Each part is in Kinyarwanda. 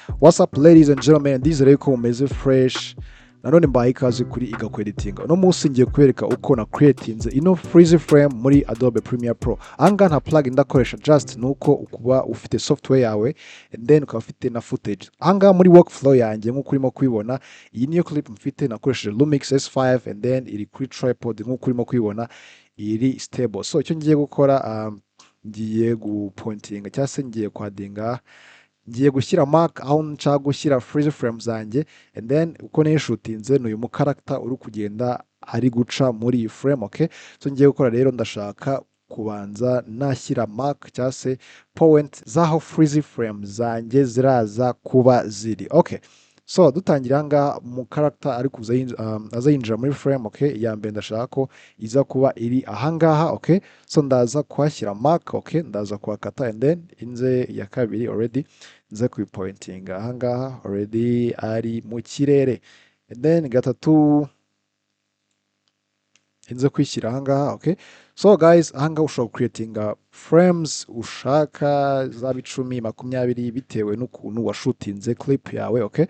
What's up ladies and gentlemen, ndizere ko mumeze fresh. Nanone mbaye ikaze kuri igakweditinga. Uno munsi ngiye kwereka uko na creatinze ino freeze frame muri Adobe Premiere Pro. Anga nta plugin ndakoresha, just nuko ukuba ufite software yawe and then ukaba ufite na footage. Anga muri workflow yanjye nkuko urimo kwibona, iyi niyo clip mfite nakoresheje Lumix S5 and then iri kuri tripod nkuko urimo kwibona iri stable. So icyo ngiye gukora ngiye gupointinga cyangwa se ngiye kwadinga, ngiye gushyira mark aho nshaka gushyira freeze frame zanjye and then uko nishutinze n'uyu mu character uri kugenda ari guca muri iyi frame. Okay, so ngiye gukora rero, ndashaka kubanza nashyira mark cyangwa se point zaho freeze frame zanjye ziraza kuba ziri. Okay, so dutangira anga mu character ari kuza aza yinjira muri frame. Okay, ya mbere ndashaka ko iza kuba iri ahangaha. Okay, so ndaza kuhashyira mark. Okay, ndaza kuhakata and then inze ya kabiri already nze kuyipointinga ahangaha already ari mu kirere and then gatatu inze kwishyira ahangaha. Okay, so guys, ahangaha ushobora creatinga frames ushaka zaba 10, 20 bitewe n'ukuntu washutinze clip yawe. Okay,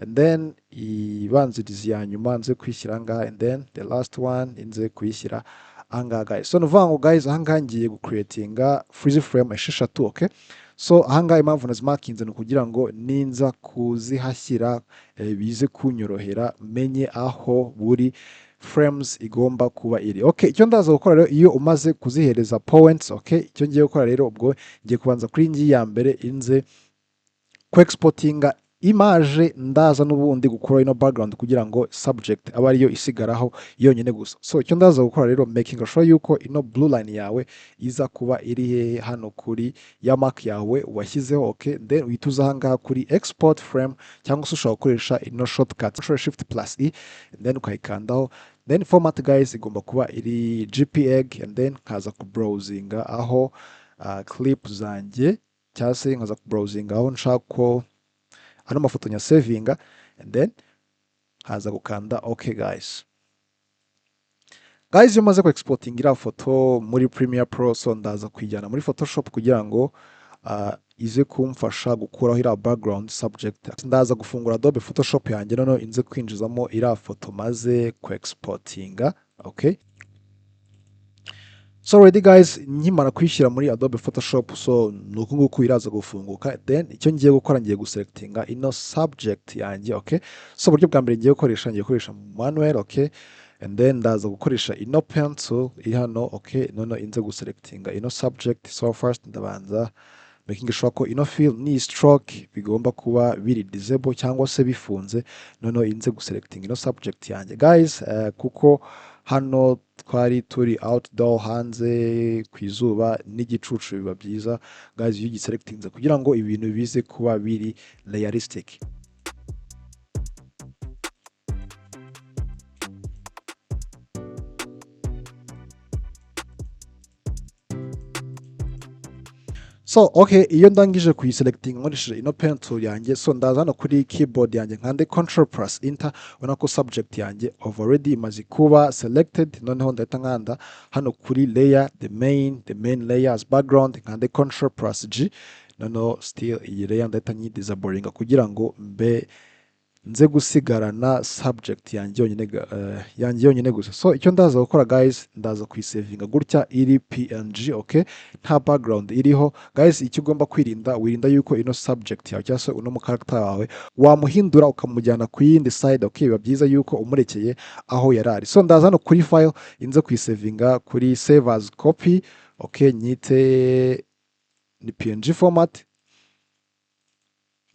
and then ibanziriza ya nyuma nze kwishyira ahangaha and then the last one inze kuyishyira ahangaha guys. So nuvuga ngo guys, ahangaha ngiye gucreatinga freeze frame esheshatu. Okay, so ahangaha impamvu nazimakinze ni ukugira ngo ninza kuzihashyira bize kunyorohera menye aho buri frames igomba kuba iri. Okay, icyo ndaza gukora rero iyo umaze kuzihereza points. Okay, icyo ngiye gukora rero ubwo ngiye kubanza kuri ngiyi ya mbere inze ku exportinga image, ndaza n'ubundi gukora ino background kugira ngo subject aba ariyo isigaraho yonyine gusa. So icyo ndaza gukora rero, making sure yuko ino blue line yawe iza kuba iri hano kuri ya mark yawe washyizeho. Okay, then uhituza ahangaha kuri export frame cyangwa se ushobora gukoresha ino shortcut Shift+E and then ukayikandaho. Then format guys igomba kuba iri JPEG and then nkaza ku browsinga aho clip zanjye cyangwa se nkaza ku browsinga aho nshaka ko ano mafoto nya savinga and then haza gukanda okay guys. Guys, iyo maze ku exporting ira foto muri Premiere Pro, so ndaza kwijyana muri Photoshop kugira ngo ize kumfasha gukuraho ira background subject. Ndaza gufungura Adobe Photoshop yanjye noneho inze kwinjizamo ira foto maze ku exportinga. Okay, so ready guys, nkimara kwishyira muri Adobe Photoshop, so nuko nguko iraza gufunguka. Then icyo ngiye gukora, ngiye guselectinga ino subject yanjye. Okay, so buryo bwa mbere ngiye gukoresha manual. Okay, and then ndaza gukoresha ino pencil iri hano. Okay, noneho inze guselectinga ino subject. So first ndabanza making sure ko ino fill ni stroke bigomba kuba biri disable cyangwa se bifunze. Noneho inze guselectinga ino subject yanjye guys, kuko hano twari turi outdoor hanze ku izuba n'igicucu, biba byiza guys iyo ugiselectinze kugira ngo ibintu bize kuba biri realistic. So okay, iyo ndangije kuyiselecting nkoresheje ino pencil yanjye, so ndaza hano kuri keyboard yanjye nkande Ctrl+Enter, ubona ko subject yanjye already imaze kuba selected. Noneho ndahita nkanda hano kuri layer, the main layer as background, nkande Ctrl+G. Noneho still iyi layer ndahita nyidisablinga kugira ngo mbe nze gusigarana subject yanjye yonyine gusa. So icyo ndaza gukora guys, ndaza kuyisavinga gutya iri PNG. Okay, nta background iriho guys. Icyo ugomba wirinda yuko ino subject yawe cyangwa se uno mu character wawe wamuhindura ukamujyana ku yindi side. Okay, biba byiza yuko umurekeye aho yarari. So ndaza hano kuri file inze kuyisavinga kuri save as copy. Okay, nyite ni PNG format,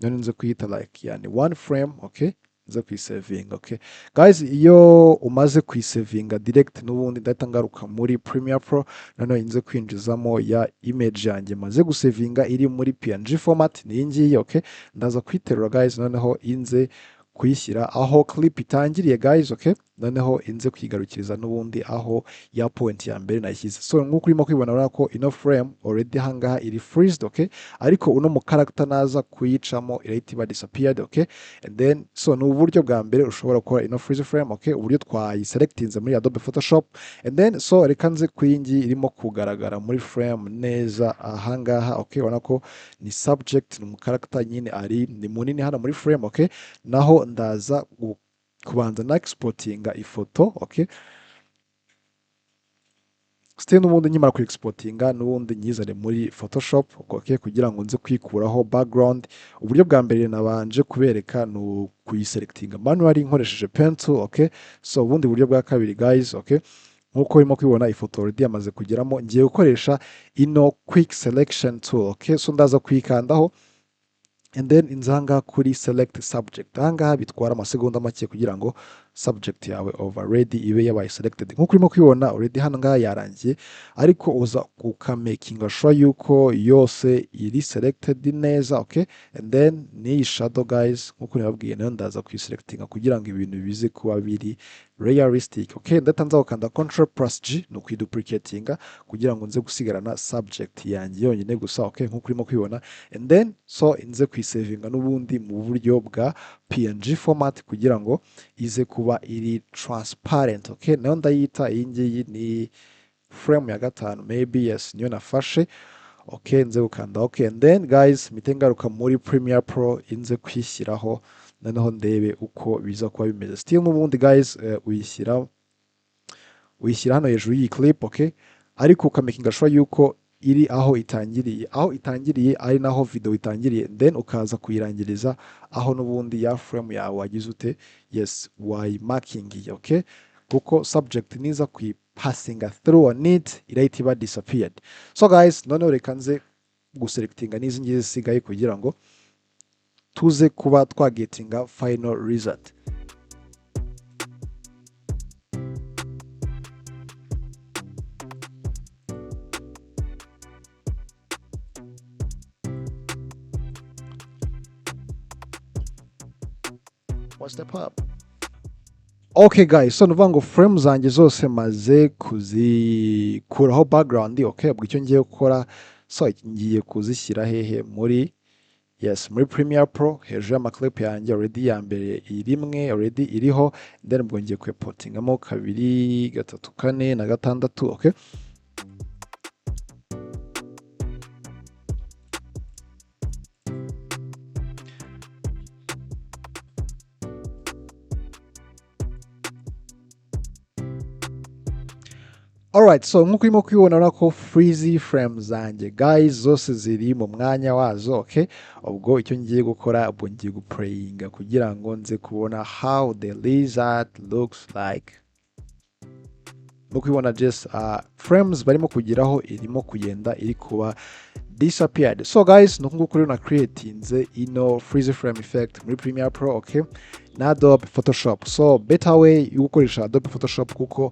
none nze kuyita like yani one frame. Okay, nze kuyisavinga. Okay guys, iyo umaze kuyisavinga direct n'ubundi ndahita ngaruka muri Premiere Pro, noneho inze kwinjizamo ya image yanjye maze gusavinga iri muri PNG format ni ngiyi. Okay, ndaza kwiterura guys, noneho inze kuyishyira aho clip itangiriye guys, okay, noneho inze kwigarukiriza n'ubundi aho ya point ya mbere nayishyize. So nk'uko urimo kwibona urabona ko ino frame already hangaha iri freezed, okay, ariko uno mu character naza kuyicamo irahita iba disappeared, okay, and then so ni uburyo bwa mbere ushobora gukora ino freeze frame, okay, uburyo twayiselectinze muri Adobe Photoshop, and then so reka nze kuyingi irimo kugaragara muri frame neza ahangaha, okay, ubona ko ni subject, ni mu character nyine ari ni munini hano muri frame, okay, naho ndaza kubanza na exportinga ifoto, okay, still n'ubundi nkimara ku exportinga n'ubundi nyizane muri Photoshop, okay, kugira ngo nze kwikuraho background. Uburyo bwa mbere nabanje kubereka no kuyiselectinga manually nkoresheje pen tool, okay, so ubundi buryo bwa kabiri guys, okay, nkuko urimo kwibona ifoto already yamaze kugeramo, ngiye gukoresha ino quick selection tool, okay, so ndaza kuyikandaho and then inzanga kuri select subject. Ahangaha bitwara amasegonda make kugira ngo subject yawe already ibe yabaye selected. Nkuko urimo kwibona already hano ngaha yarangiye, ariko uza ukamakinga sure yuko yose iri selected neza, okay, and then ni shadow guys nkuko nababwiye nayo ndaza kuyiselectinga kugira ngo ibintu bize kuba biri realistic, okay, ndatanza gukanda Ctrl+G no kwiduplicatinga kugira ngo nze gusigarana subject yanjye yonyine gusa, okay, nkuko urimo kwibona, and then so inze kwisavinga n'ubundi mu buryo bwa PNG format kugira ngo ize kuba iri transparent, okay, nayo ndayita iyi ngiyi ni frame ya gatanu maybe, yes, niyo nafashe, okay, nze gukanda okay, and then guys mite ngaruka muri Premiere Pro inze kwishyiraho noneho ndebe uko biza kuba bimeze. Still n'ubundi guys uyishyira hano hejuru y'iyi clip, okay, ariko ukamakinga sure yuko iri aho itangiriye ari naho video itangiriye, then ukaza kuyirangiriza aho n'ubundi ya frame yawe wagize ute, yes, why marking, okay, kuko subject niza kuyipasinga through on it irahita iba disappeared. So guys noneho reka nze guselectinga n'izi ngizi zisigaye kugira ngo tuze kuba twagetinga final result. What's the pop? Okay guys, so nuvuga ngo frame zanjye zose maze kuzikuraho background, okay, ubwo icyo ngiye gukora so ngiye kuzishyira hehe muri muri Premiere Pro hejuru y'amaclip yanjye already ya mbere irimwe already iriho, then ubwo ngiye kweportingamo 2 3 4 na 6, okay. Alright, so nkuko urimo kwibona ko freeze frame zanjye guys zose ziri mu mwanya wazo, okay, ubwo icyo ngiye gukora ubwo ngiye guplayinga kugira ngo nze kubona how the result looks like. Nuko ubona just frames barimo kugiraho irimo kugenda iri kuba disappeared. So guys nuko nguko rero na creatinze ino freeze frame effect muri Premiere Pro, okay, na Adobe Photoshop. So better way yo gukoresha Adobe Photoshop kuko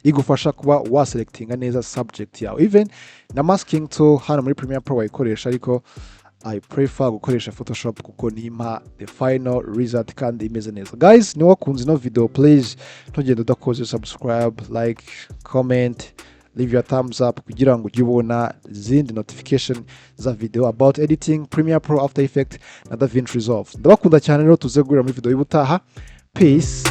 igufasha kuba waselectinga neza subject yawe, even na masking tool hano muri Premiere Pro wayikoresha, ariko I prefer gukoresha Photoshop kuko nimpa the final result kandi imeze neza. Guys ni wakunze no video, please ntugende udakoze subscribe, like, comment, leave your thumbs up kugira ngo ujye ubona zindi notification za video about editing Premiere Pro, After Effects na DaVinci Resolve. Ndabakunda cyane rero, tuze guhurira muri video y'ubutaha. Peace.